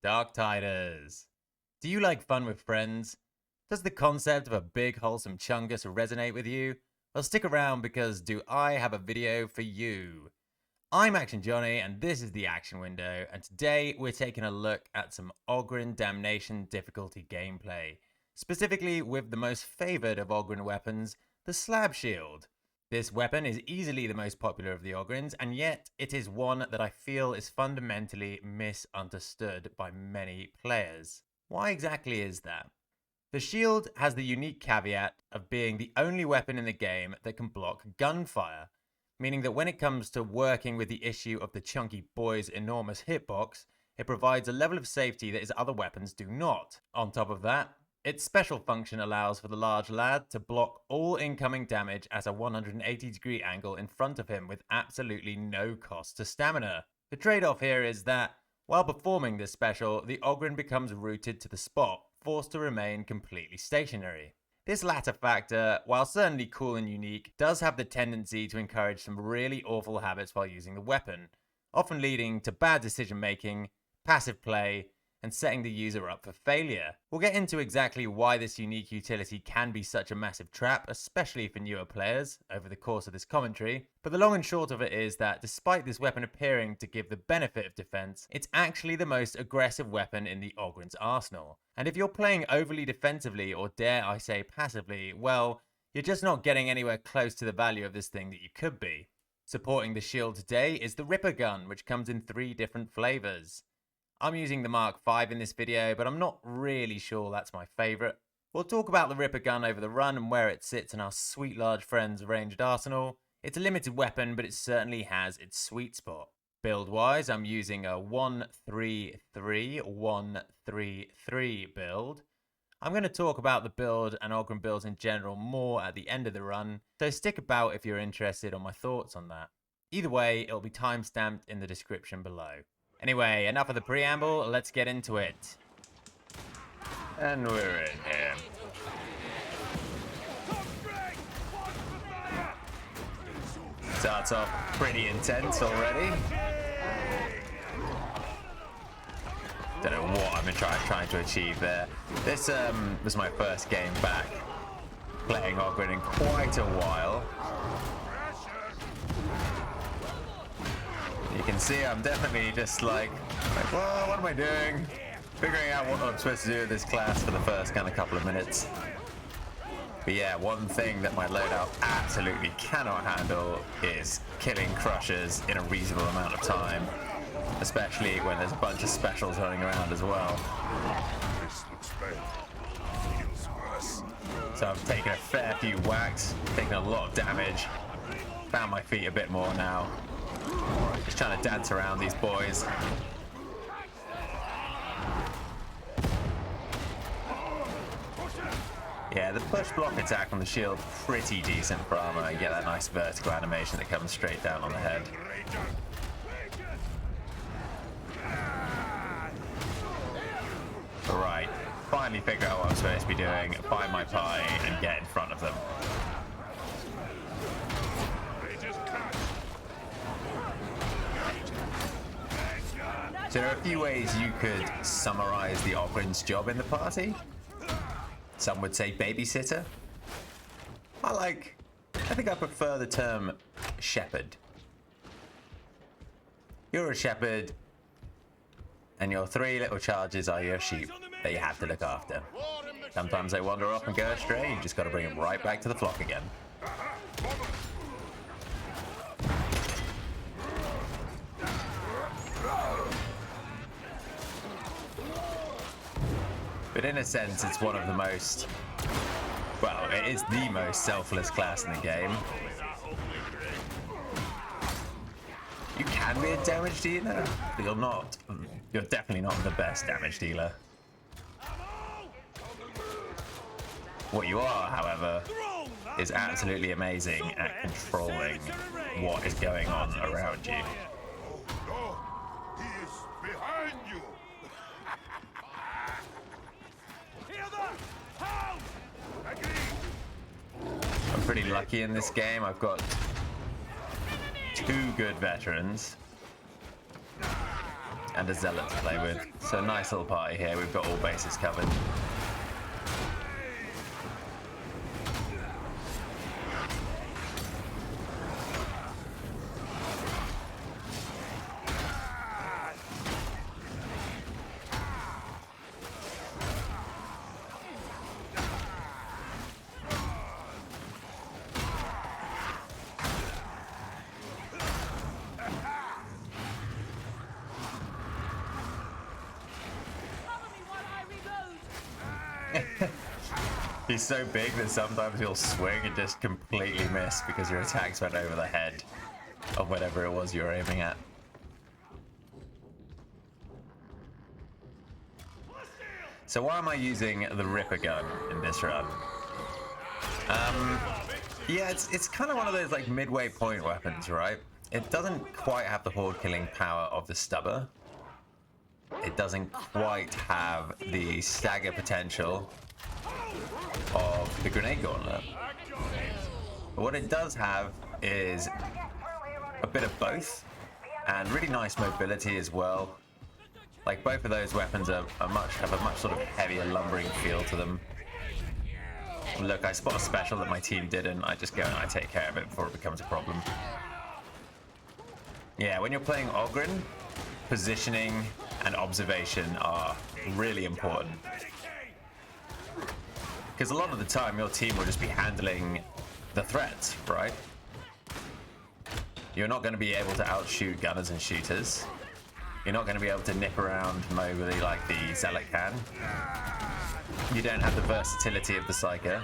Darktiders. Do you like fun with friends? Does the concept of a big wholesome chungus resonate with you? Well, stick around because do I have a video for you. I'm Action Johnny and this is the Action Window, and today we're taking a look at some Ogryn Damnation difficulty gameplay, specifically with the most favoured of Ogryn weapons, the Slab shield. This weapon is easily the most popular of the Ogryns, and yet it is one that I feel is fundamentally misunderstood by many players. Why exactly is that? The shield has the unique caveat of being the only weapon in the game that can block gunfire, meaning that when it comes to working with the issue of the chunky boy's enormous hitbox, it provides a level of safety that his other weapons do not. On top of that, its special function allows for the large lad to block all incoming damage at a 180-degree angle in front of him with absolutely no cost to stamina. The trade-off here is that, while performing this special, the Ogryn becomes rooted to the spot, forced to remain completely stationary. This latter factor, while certainly cool and unique, does have the tendency to encourage some really awful habits while using the weapon, often leading to bad decision making, passive play, and setting the user up for failure. We'll get into exactly why this unique utility can be such a massive trap, especially for newer players, over the course of this commentary, but the long and short of it is that despite this weapon appearing to give the benefit of defense, it's actually the most aggressive weapon in the Ogryn's arsenal. And if you're playing overly defensively, or dare I say passively, well, you're just not getting anywhere close to the value of this thing that you could be. Supporting the shield today is the Ripper gun, which comes in 3 different flavors. I'm using the Mark V in this video, but I'm not really sure that's my favourite. We'll talk about the Ripper gun over the run and where it sits in our sweet large friend's ranged arsenal. It's a limited weapon, but it certainly has its sweet spot. Build-wise, I'm using a 1-3-3-1-3-3 build. I'm going to talk about the build and Ogryn builds in general more at the end of the run, so stick about if you're interested on my thoughts on that. Either way, it'll be timestamped in the description below. Anyway, enough of the preamble, let's get into it. And we're in here. Starts off pretty intense already. Don't know what I've been trying to achieve there. This was my first game back playing Ogryn in quite a while. You can see I'm definitely just like, well, what am I doing? Figuring out what I'm supposed to do with this class for the first kind of couple of minutes. But yeah, one thing that my loadout absolutely cannot handle is killing crushers in a reasonable amount of time, especially when there's a bunch of specials running around as well. So I've taken a fair few whacks, taken a lot of damage, found my feet a bit more now. Just trying to dance around these boys. Yeah, the push block attack on the shield, pretty decent for armor. You get that nice vertical animation that comes straight down on the head. Right, finally figure out what I'm supposed to be doing, find my pie, and get in front of them. So there are a few ways you could summarize the Ogryn's job in the party. Some would say babysitter. I think I prefer the term shepherd. You're a shepherd, and your 3 little charges are your sheep that you have to look after. Sometimes they wander off and go astray, you just got to bring them right back to the flock again. But in a sense, it's one of the most, well, it is the most selfless class in the game. You can be a damage dealer, but you're definitely not the best damage dealer. What you are, however, is absolutely amazing at controlling what is going on around you. I'm pretty lucky in this game. I've got 2 good veterans and a Zealot to play with. So nice little party here. We've got all bases covered. He's so big that sometimes he'll swing and just completely miss because your attacks went over the head of whatever it was you were aiming at. So why am I using the Ripper gun in this run? Yeah, it's kind of one of those like midway point weapons, right? It doesn't quite have the horde killing power of the Stubber. It doesn't quite have the stagger potential of the Grenade Gauntlet. But what it does have is a bit of both, and really nice mobility as well. Like both of those weapons have a much sort of heavier lumbering feel to them. Look, I spot a special that my team didn't. I just go and I take care of it before it becomes a problem. Yeah, when you're playing Ogryn, positioning and observation are really important. Because a lot of the time your team will just be handling the threats, right? You're not going to be able to outshoot gunners and shooters. You're not going to be able to nip around mobily like the Zealot can. You don't have the versatility of the Psyker.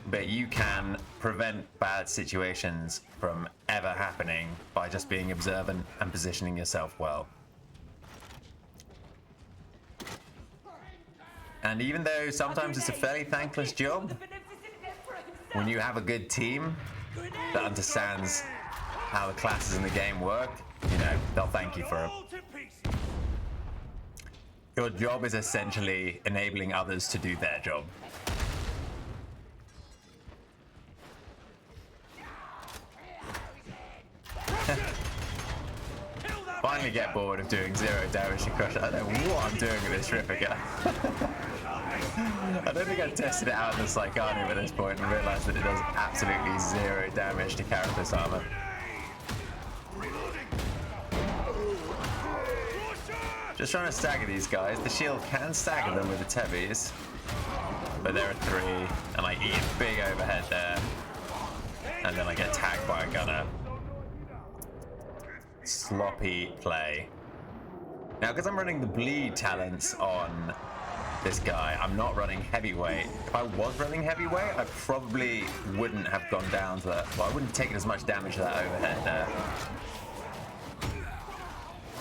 But you can prevent bad situations from ever happening by just being observant and positioning yourself well. And even though sometimes it's a fairly thankless job, when you have a good team that understands how the classes in the game work, you know, they'll thank you for it. Your job is essentially enabling others to do their job. Finally get bored of doing 0 damage to crush it. I don't know what I'm doing with this Ripper gun. I don't think I've tested it out in the Psychonium at this point and realised that it does absolutely 0 damage to Carapace armor. Just trying to stagger these guys. The shield can stagger them with the Tevies, but there are 3, and I eat a big overhead there, and then I get tagged by a gunner. Sloppy play. Now, because I'm running the bleed talents on this guy, I'm not running heavyweight. If I was running heavyweight, I probably wouldn't have gone down to that. Well, I wouldn't have taken as much damage to that overhead there.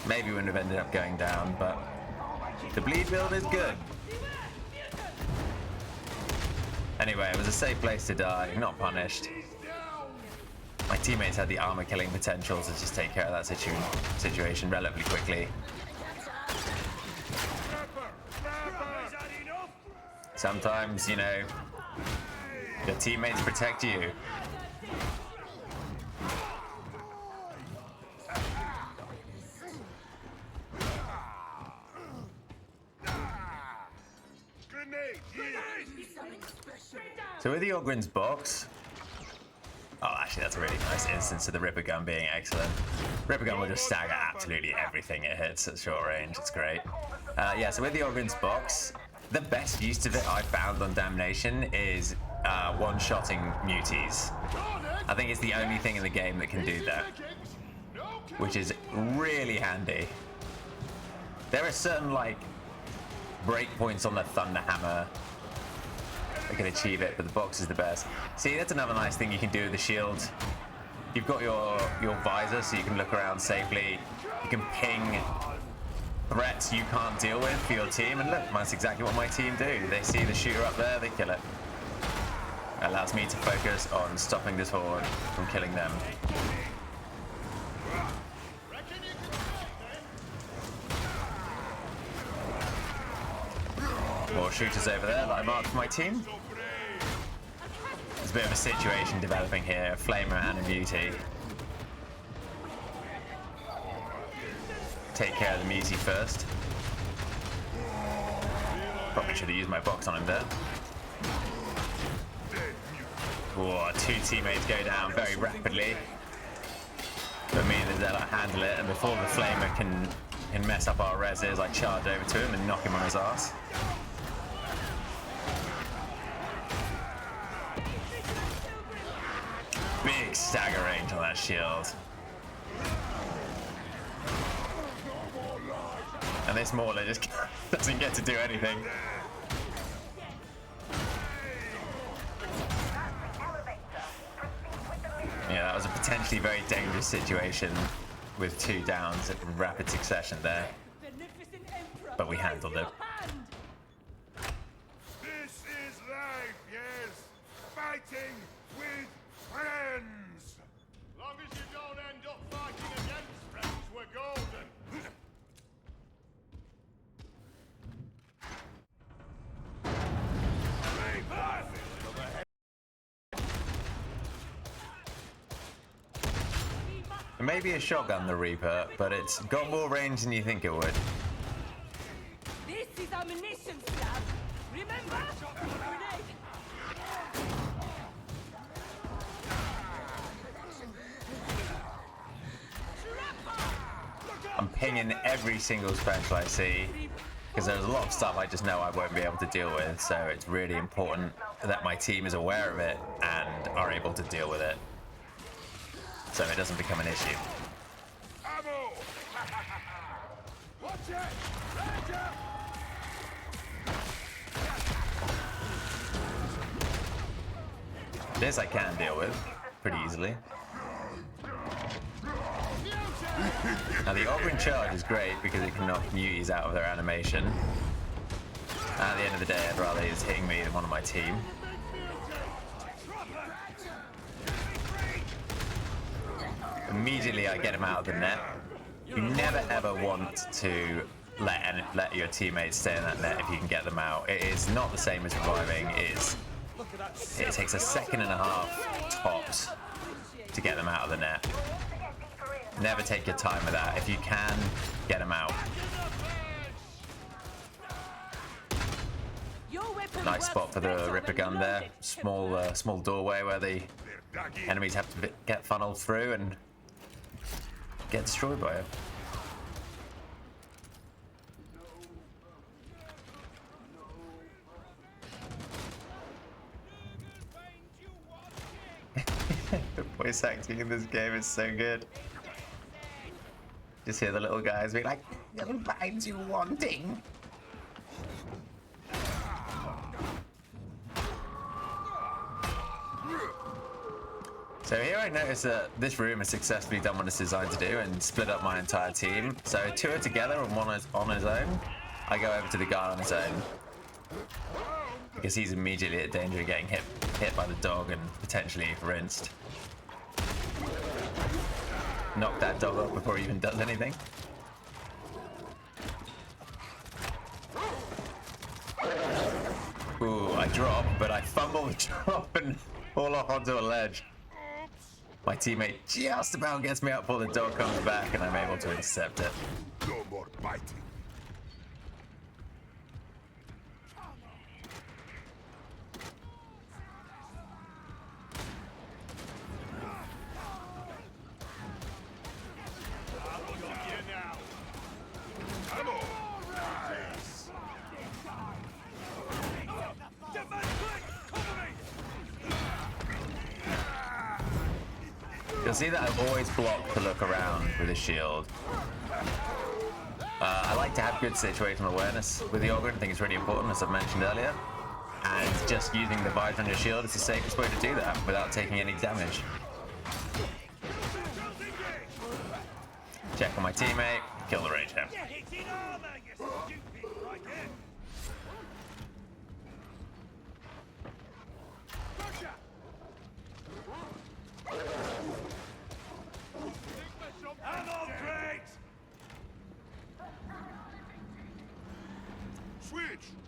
Maybe wouldn't have ended up going down, but the bleed build is good. Anyway, it was a safe place to die, not punished. My teammates had the armor killing potential to just take care of that situation relatively quickly. Sometimes, you know, your teammates protect you. So with the Ogryn's box, oh, actually, that's a really nice instance of the Ripper gun being excellent. Ripper gun will just stagger absolutely everything it hits at short range. It's great. Yeah, so with the Ogryn's box, the best use of it I found on Damnation is one-shotting muties. I think it's the only thing in the game that can do that, which is really handy. There are certain, like, breakpoints on the Thunderhammer that can achieve it, but the box is the best. See, that's another nice thing you can do with the shield. You've got your visor, so you can look around safely. You can ping threats you can't deal with for your team, and look, that's exactly what my team do. They see the shooter up there, they kill it. It allows me to focus on stopping this horde from killing them. More shooters over there that I marked for my team. There's a bit of a situation developing here, a flamer and a beauty. take care of the Musi first. Probably should have used my box on him there. Whoa, 2 teammates go down very rapidly. But me and the Zealot handle it, and before the Flamer can mess up our reses, I charge over to him and knock him on his ass. Big stagger range on that shield. And this Mauler just doesn't get to do anything. Yeah, that was a potentially very dangerous situation with 2 downs in rapid succession there. But we handled it. This is life, yes. Fighting with friends. Long as you don't end up fighting against friends, we're golden. Maybe a shotgun, the Reaper, but it's got more range than you think it would. This is ammunition, Slab. Remember? Grenade. I'm pinging every single special I see, because there's a lot of stuff I just know I won't be able to deal with, so it's really important that my team is aware of it and are able to deal with it, so it doesn't become an issue. Ammo! Watch it! Ranger! This I can deal with pretty easily. Now the Ogryn charge is great because it can knock muties out of their animation. At the end of the day, I'd rather he's hitting me than one of my team. Immediately I get him out of the net. You never ever want to let your teammates stay in that net if you can get them out. It is not the same as reviving. It takes a second and a half tops to get them out of the net. Never take your time with that. If you can, get them out. Nice spot for the Ripper gun there. Small doorway where the enemies have to get funneled through and get destroyed by it. The voice acting in this game is so good. Just hear the little guys be like, "It'll find you wanting." So here I notice that this room has successfully done what it's designed to do and split up my entire team. So 2 are together and 1 is on his own. I go over to the guy on his own, because he's immediately at danger of getting hit by the dog and potentially rinsed. Knock that dog off before he even does anything. Ooh, I drop, but I fumble the drop and fall off onto a ledge. My teammate just about gets me up before the dog comes back and I'm able to intercept it. No more biting. You'll see that I've always blocked to look around with a shield. I like to have good situational awareness with the Ogryn. I think it's really important, as I've mentioned earlier. And just using the visor on your shield is the safest way to do that without taking any damage. Check on my teammate, kill the ranger.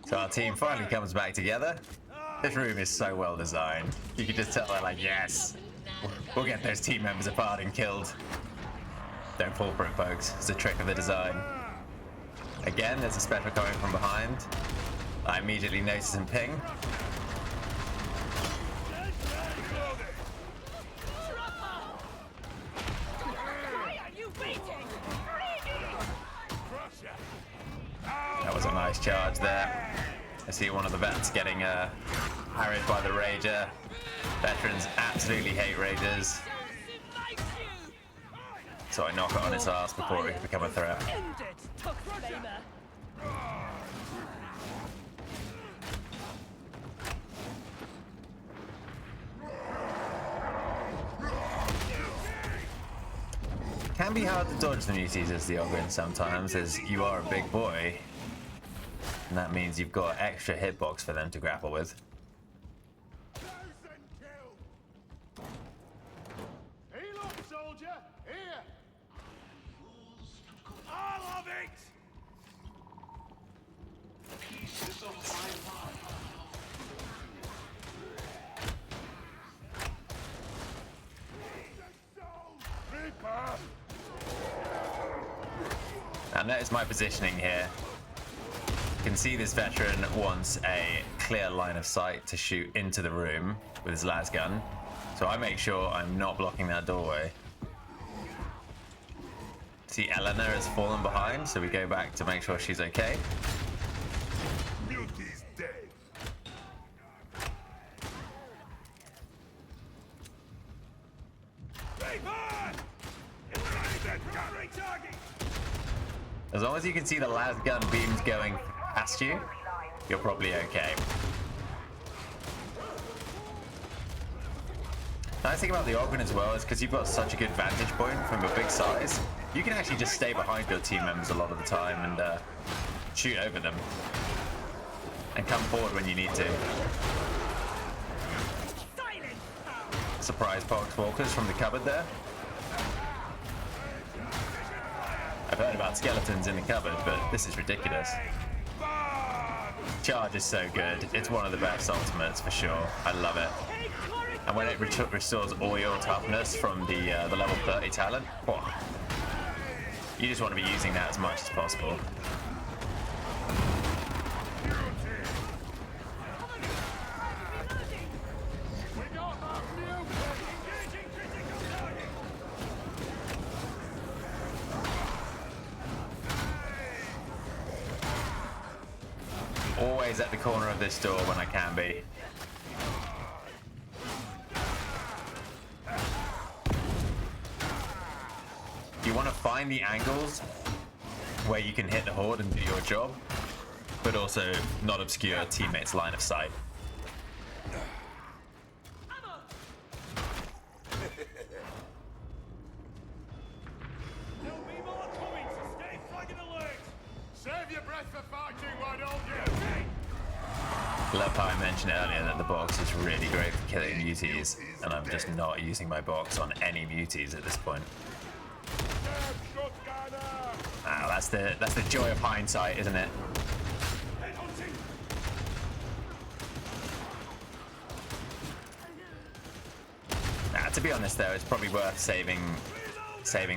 So our team finally comes back together. This room is so well designed. You can just tell they're like, yes, we'll get those team members apart and killed. Don't fall for it, folks. It's a trick of the design. Again, there's a special coming from behind. I immediately notice and ping. That was a nice charge there. I see one of the vets getting harried by the Rager. Veterans absolutely hate Ragers. So I knock it on his ass before it can become a threat. Can be hard to dodge the muties as the Ogryn sometimes, as you are a big boy. And that means you've got extra hitbox for them to grapple with. Heal up, soldier! Here! All of it! Pieces of my mind. Reaper! Now notice my positioning here. You can see this veteran wants a clear line of sight to shoot into the room with his las gun. So I make sure I'm not blocking that doorway. See, Eleanor has fallen behind, so we go back to make sure she's okay. Muti's dead. As long as you can see the las gun beams going past you, you're probably okay. Nice thing about the Ogryn as well is because you've got such a good vantage point from your big size, you can actually just stay behind your team members a lot of the time and shoot over them. And come forward when you need to. Surprise Pox Walkers from the cupboard there. I've heard about skeletons in the cupboard, but this is ridiculous. Charge is so good. It's one of the best ultimates for sure. I love it. And when it restores all your toughness from the level 30 talent, whoa, you just want to be using that as much as possible. Always at the corner of this door when I can be. You want to find the angles where you can hit the horde and do your job, but also not obscure teammates' line of sight. There'll be more coming, so stay flagging alert. Save your breath for fighting, why don't you? Love how I mentioned earlier that the box is really great for killing muties, and I'm just not using my box on any muties at this point. Ah, that's the joy of hindsight, isn't it? Nah, to be honest though, it's probably worth saving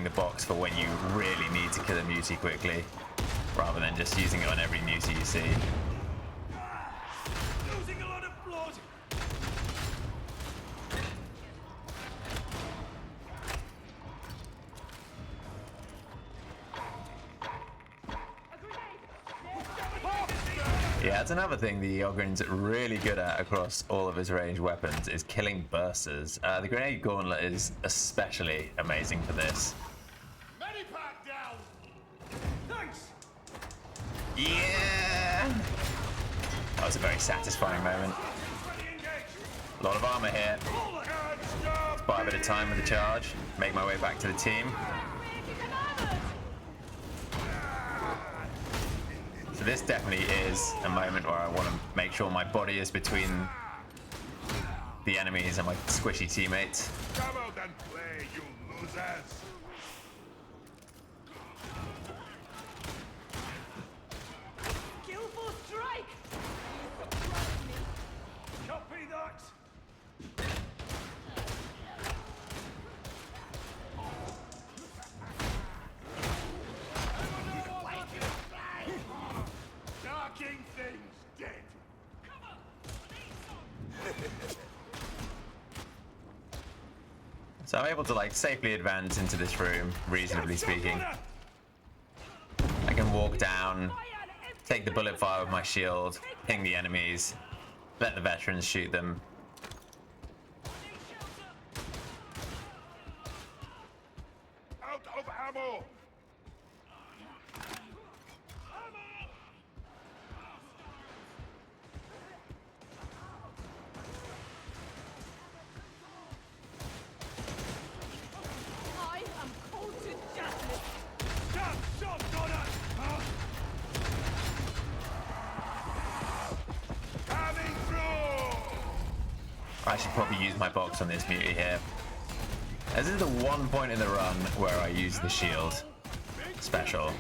the box for when you really need to kill a mutie quickly, rather than just using it on every mutie you see. Losing a lot of blood. Yeah, that's another thing the Ogryn's really good at across all of his ranged weapons is killing bursters. The grenade gauntlet is especially amazing for this. Medipack down. Thanks. Yeah! That was a very satisfying moment. A lot of armor here. Let's buy a bit of time with the charge. Make my way back to the team. So this definitely is a moment where I want to make sure my body is between the enemies and my squishy teammates. Come out and play, you losers. Skillful strike! Copy that. So I'm able to like safely advance into this room, reasonably speaking. I can walk down, take the bullet fire with my shield, ping the enemies, let the veterans shoot them. Out of ammo! I am cold to death. Coming through! I should probably use my box on this mutie here. This is the one point in the run where I use the shield special.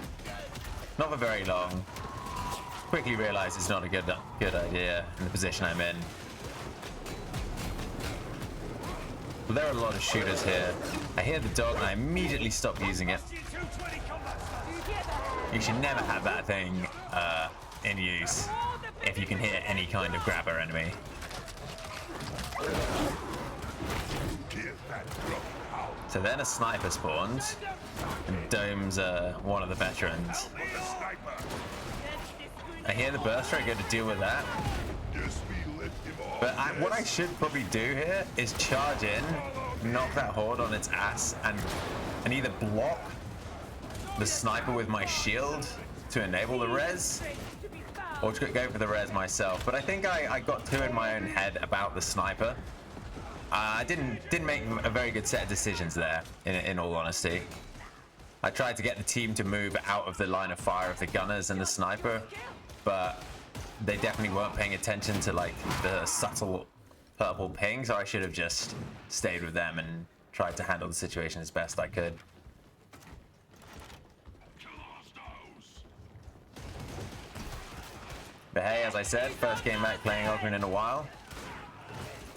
Not for very long. Quickly realize it's not a good idea in the position I'm in. But there are a lot of shooters here. I hear the dog and I immediately stop using it. You should never have that thing in use if you can hear any kind of grabber enemy. So then a sniper spawns and domes one of the veterans. I hear the burst strike, go to deal with that. But what I should probably do here is charge in, knock that horde on its ass, and either block the sniper with my shield to enable the res, or to go for the res myself. But I think I got too in my own head about the sniper. I didn't make a very good set of decisions there, in all honesty. I tried to get the team to move out of the line of fire of the gunners and the sniper, but they definitely weren't paying attention to like the subtle purple ping, so I should have just stayed with them and tried to handle the situation as best I could. But hey, as I said, first game back playing Ogryn in a while.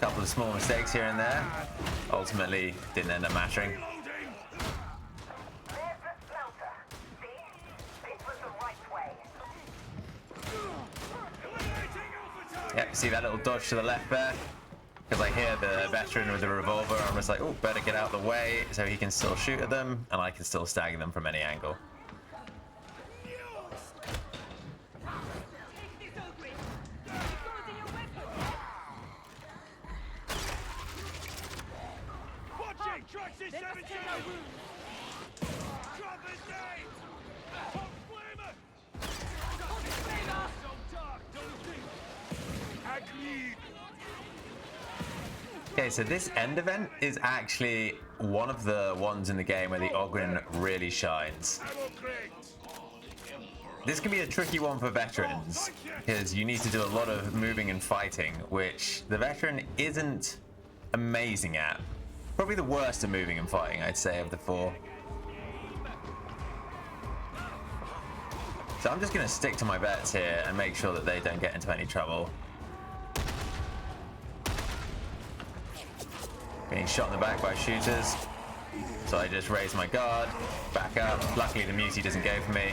Couple of small mistakes here and there. Ultimately, didn't end up mattering. Yep, see that little dodge to the left there? Because I hear the veteran with the revolver, I'm just like, oh, better get out of the way so he can still shoot at them, and I can still stagger them from any angle. Okay, so this end event is actually one of the ones in the game where the Ogryn really shines. This can be a tricky one for veterans, because you need to do a lot of moving and fighting, which the veteran isn't amazing at. Probably the worst at moving and fighting, I'd say, of the four. So I'm just going to stick to my vets here and make sure that they don't get into any trouble. Being shot in the back by shooters, so I just raise my guard, back up. Luckily the mutie doesn't go for me.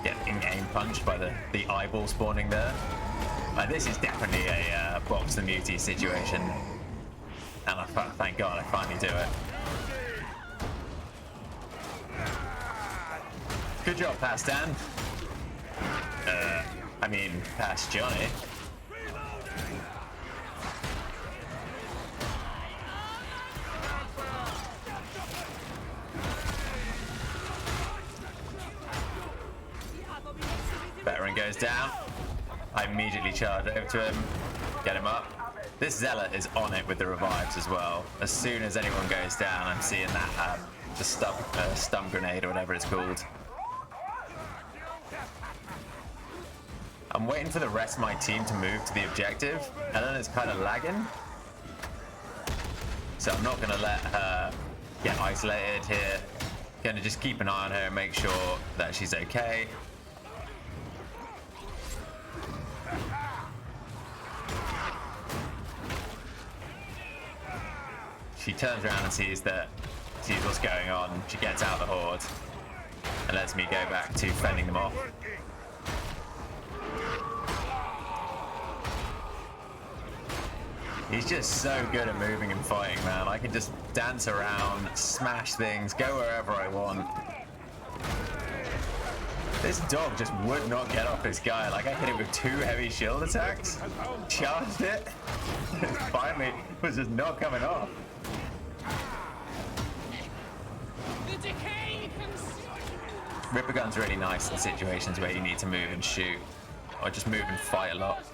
Get in-game punched by the eyeball spawning there. This is definitely a box the mutie situation, and thank God I finally do it. Good job, Pass Dan. I mean, Pass Johnny. Veteran goes down. I immediately charge over to him, get him up. This Zealot is on it with the revives as well. As soon as anyone goes down, I'm seeing that the stun grenade or whatever it's called. I'm waiting for the rest of my team to move to the objective, and then it's kind of lagging. So I'm not going to let her get isolated here. Going to just keep an eye on her and make sure that she's okay. She turns around and sees what's going on. She gets out of the horde and lets me go back to fending them off. He's just so good at moving and fighting, man. I can just dance around, smash things, go wherever I want. This dog just would not get off this guy. Like, I hit it with 2 heavy shield attacks, charged it, finally was just not coming off. Ripper gun's really nice in situations where you need to move and shoot, or just move and fight a lot.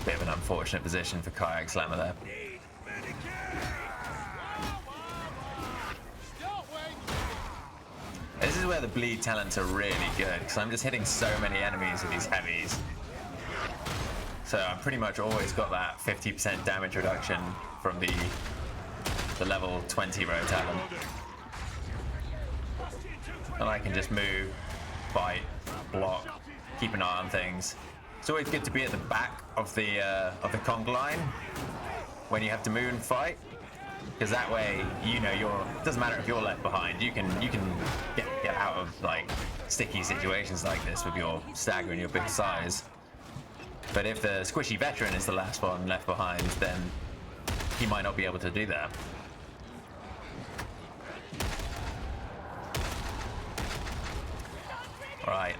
Bit of an unfortunate position for Kayak Slammer there. This is where the bleed talents are really good, because I'm just hitting so many enemies with these heavies. So I've pretty much always got that 50% damage reduction from the level 20 row talent. And I can just move, fight, block, keep an eye on things. It's always good to be at the back of the conga line when you have to move and fight, because that way, you know, it doesn't matter if you're left behind. You can get out of like sticky situations like this with your stagger and your big size. But if the squishy veteran is the last one left behind, then he might not be able to do that. All right,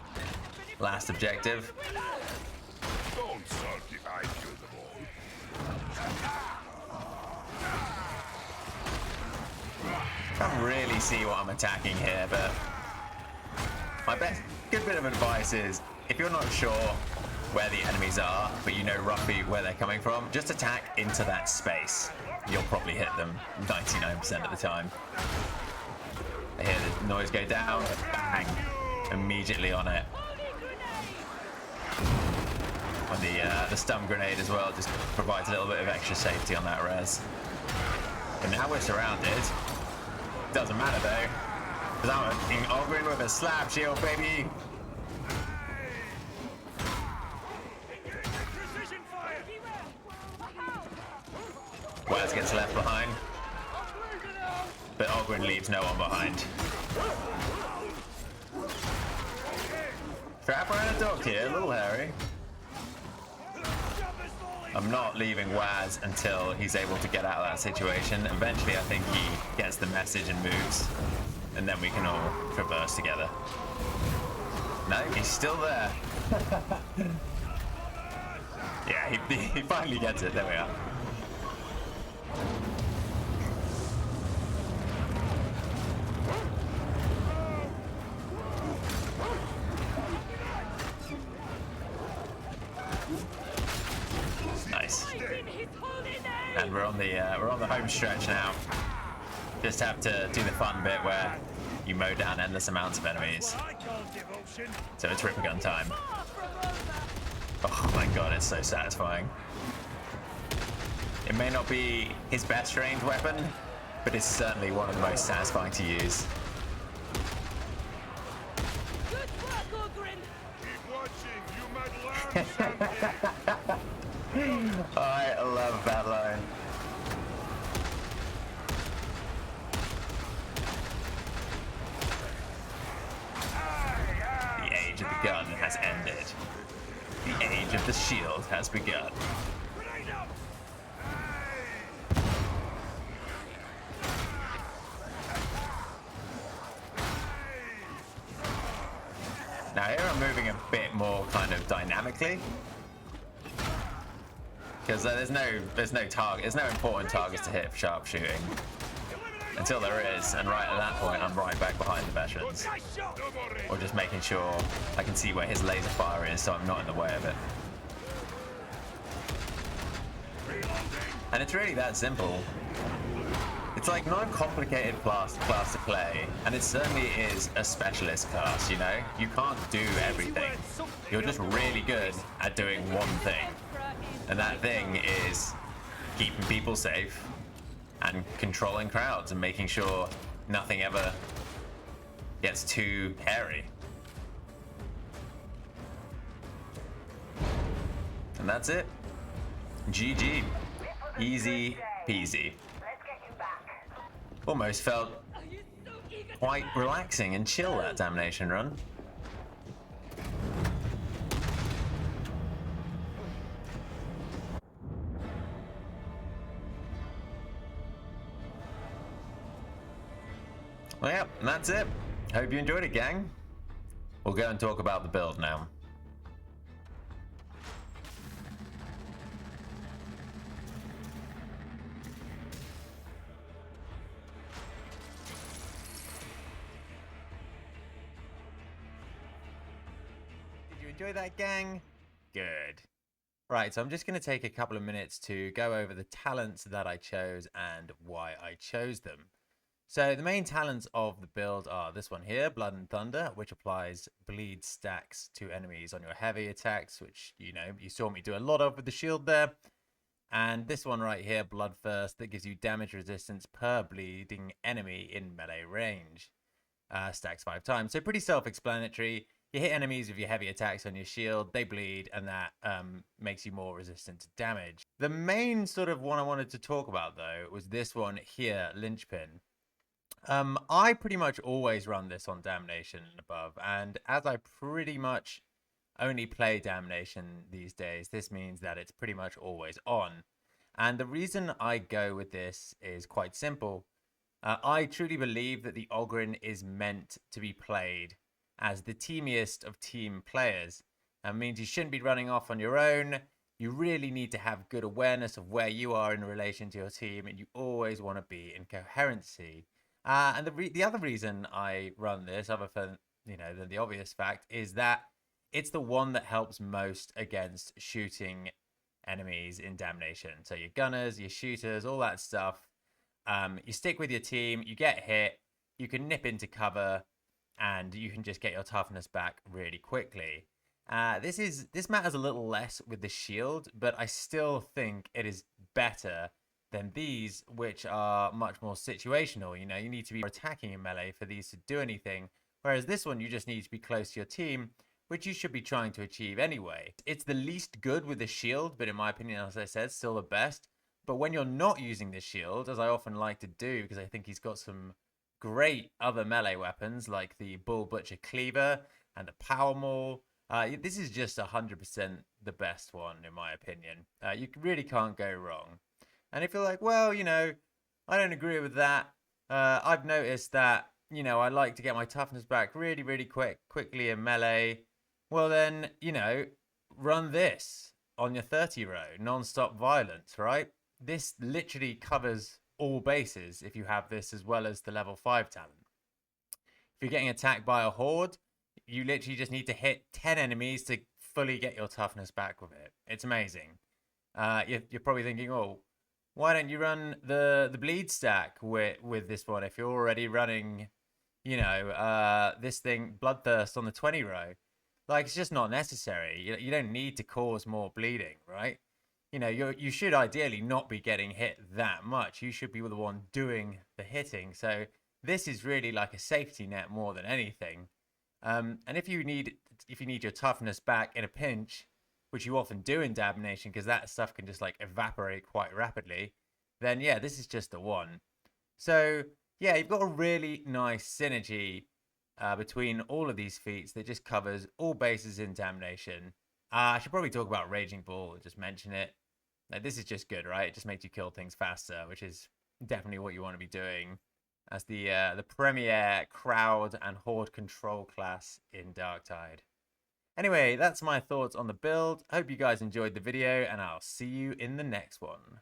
last objective. Don't sulk if I kill them all. Can't really see what I'm attacking here, but my good bit of advice is, if you're not sure where the enemies are, but you know roughly where they're coming from, just attack into that space. You'll probably hit them 99% of the time. I hear the noise go down, bang, immediately on it. And the stun grenade as well just provides a little bit of extra safety on that res. But now we're surrounded. Doesn't matter though, because I'm in Ogryn with a slab shield, baby. Waz gets left behind, but Ogryn leaves no one behind. Trapper and a dog here, a little hairy. I'm not leaving Waz until he's able to get out of that situation. Eventually, I think he gets the message and moves, and then we can all traverse together. No, he's still there. Yeah, he finally gets it. There we are. Nice. And we're on the home stretch now. Just have to do the fun bit where you mow down endless amounts of enemies. So it's Ripper gun time. Oh my god, it's so satisfying. It may not be his best ranged weapon, but it's certainly one of the most satisfying to use. Good work, Ogryn. Keep watching, you might learn something. I love that line. The age of the gun has ended. The age of the shield has begun. Now here I'm moving a bit more kind of dynamically, because there's no important targets to hit for sharpshooting until there is, and right at that point I'm right back behind the veterans, or just making sure I can see where his laser fire is so I'm not in the way of it. And it's really that simple. It's like not a complicated class to play, and it certainly is a specialist class, you know? You can't do everything. You're just really good at doing one thing. And that thing is keeping people safe and controlling crowds and making sure nothing ever gets too hairy. And that's it. GG. Easy peasy. Almost felt quite relaxing and chill, that Damnation run. Well, yeah, and that's it. Hope you enjoyed it, gang. We'll go and talk about the build now. Did you enjoy that, gang? Good. Right, so I'm just going to take a couple of minutes to go over the talents that I chose and why I chose them. So the main talents of the build are this one here, Blood and Thunder, which applies bleed stacks to enemies on your heavy attacks, which, you know, you saw me do a lot of with the shield there. And this one right here, Bloodthirst, that gives you damage resistance per bleeding enemy in melee range. Stacks 5 times. So pretty self-explanatory. You hit enemies with your heavy attacks on your shield, they bleed, and that makes you more resistant to damage. The main sort of one I wanted to talk about, though, was this one here, Linchpin. I pretty much always run this on Damnation and above, and as I pretty much only play Damnation these days, this means that it's pretty much always on. And the reason I go with this is quite simple. I truly believe that the Ogryn is meant to be played as the teamiest of team players. That means you shouldn't be running off on your own. You really need to have good awareness of where you are in relation to your team, and you always want to be in coherency. And the other reason I run this, other than than the obvious fact, is that it's the one that helps most against shooting enemies in Damnation. So your gunners, your shooters, all that stuff. You stick with your team, you get hit, you can nip into cover, and you can just get your toughness back really quickly. This matters a little less with the shield, but I still think it is better than these, which are much more situational. You know, you need to be attacking in melee for these to do anything, whereas this one you just need to be close to your team, which you should be trying to achieve anyway. It's the least good with the shield, but in my opinion, as I said, still the best. But when you're not using the shield, as I often like to do, because I think he's got some great other melee weapons like the Bull Butcher Cleaver and the Power Maul, this is just 100% the best one in my opinion. You really can't go wrong. And if you're like, well, I don't agree with that. I've noticed that, I like to get my toughness back really, really quickly in melee. Well, then, run this on your 30 row, non-stop violence, right? This literally covers all bases if you have this as well as the level 5 talent. If you're getting attacked by a horde, you literally just need to hit 10 enemies to fully get your toughness back with it. It's amazing. You're probably thinking, oh, why don't you run the bleed stack with this one if you're already running, this thing, Bloodthirst on the 20 row? Like, it's just not necessary. You don't need to cause more bleeding, right? You should ideally not be getting hit that much. You should be the one doing the hitting. So this is really like a safety net more than anything. And if you need your toughness back in a pinch, which you often do in Damnation, because that stuff can just like evaporate quite rapidly, then yeah, this is just the one. So yeah, you've got a really nice synergy between all of these feats that just covers all bases in Damnation. I should probably talk about Raging Bull and just mention it. Like, this is just good, right? It just makes you kill things faster, which is definitely what you want to be doing as the premier crowd and horde control class in Darktide. Anyway, that's my thoughts on the build. Hope you guys enjoyed the video, and I'll see you in the next one.